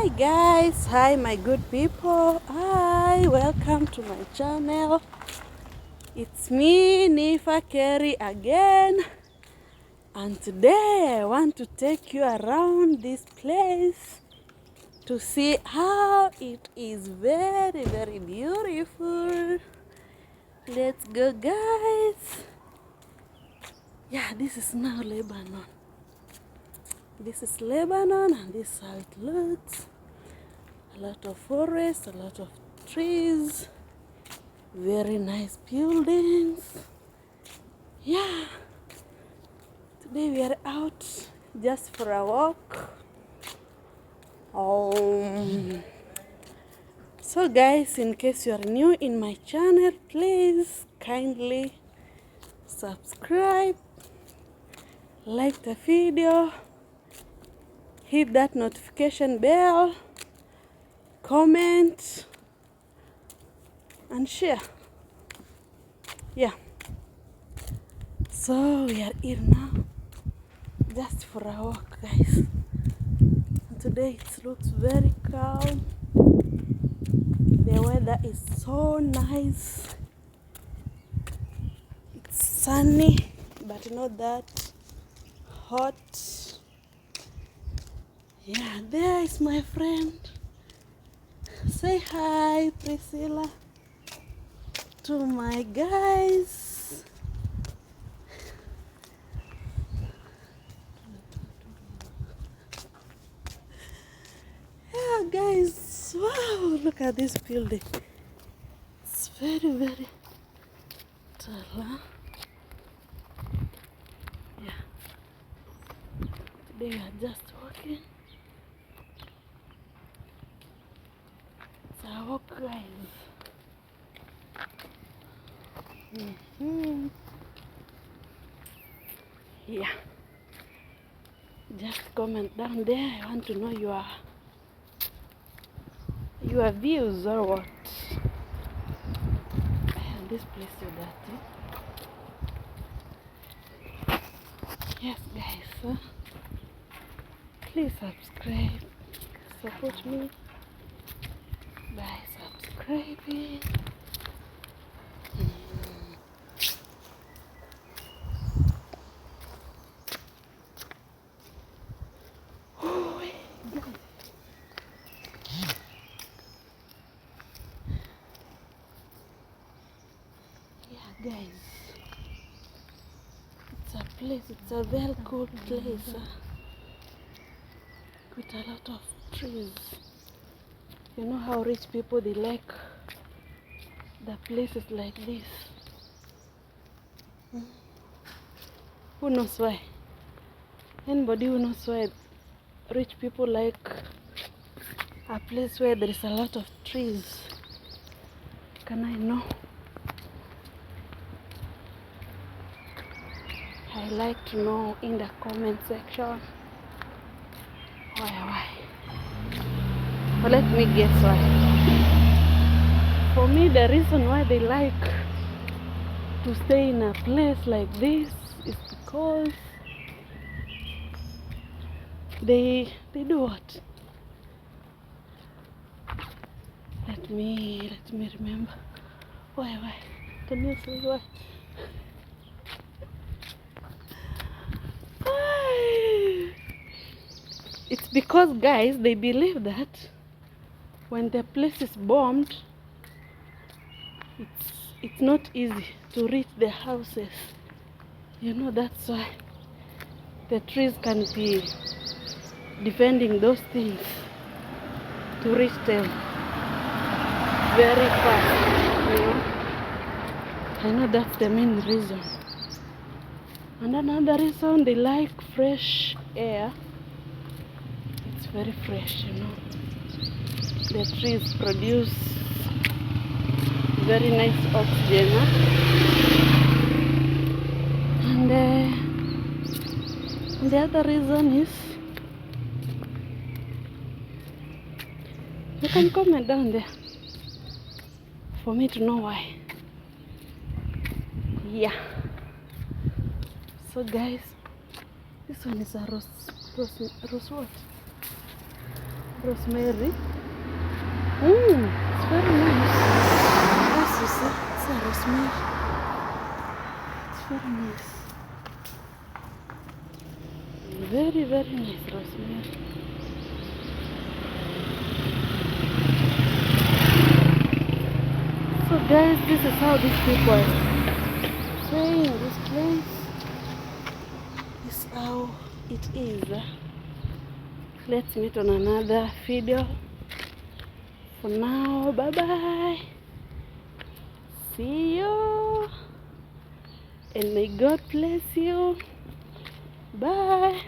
Hi guys, hi my good people. Hi, welcome to my channel. It's me, Nifa Kerry again. And today I want to take you around this place to see how it is very, very beautiful. Let's go guys. Yeah, this is now Lebanon. This is Lebanon and this is how it looks. A lot of forest, a lot of trees, very nice buildings. Yeah, today we are out just for a walk. So guys, in case you are new in my channel, please kindly subscribe, like the video, hit that notification bell, comment and share. Yeah, so we are here now just for a walk guys, and today it looks very calm. The weather is so nice. It's sunny but not that hot. Yeah, there is my friend. Say hi, Priscilla, to my guys. Yeah, guys, wow, look at this building. It's very, very tall, huh? Yeah, today we are just walking. It's a walk, guys. Yeah, just comment down there. I want to know your views or what. And this place is dirty. Yes guys, please subscribe, support me by subscribing. Yeah guys, it's a very good place with a lot of trees. You know how rich people they like the places like this. Who knows why? Anybody who knows why rich people like a place where there is a lot of trees? Can I know? I like to know in the comment section. Why? Well, let me guess why. For me, the reason why they like to stay in a place like this is because they do what? Let me remember. Why? Can you say why? It's because guys, they believe that when the place is bombed, it's not easy to reach the houses. You know, that's why the trees can be defending those things to reach them very fast. You know, I know that's the main reason. And another reason, they like fresh air. It's very fresh, you know. The trees produce very nice oxygen, and the other reason is, you can comment down there for me to know why. Yeah, so guys, this one is a rose what? rosemary. It's very nice. As you see, it's a rosemary. It's very nice. Very, very nice rosemary. So guys, this is how these people are saying this place. This is how it is. Let's meet on another video. For now, bye bye. See you. And may God bless you. Bye.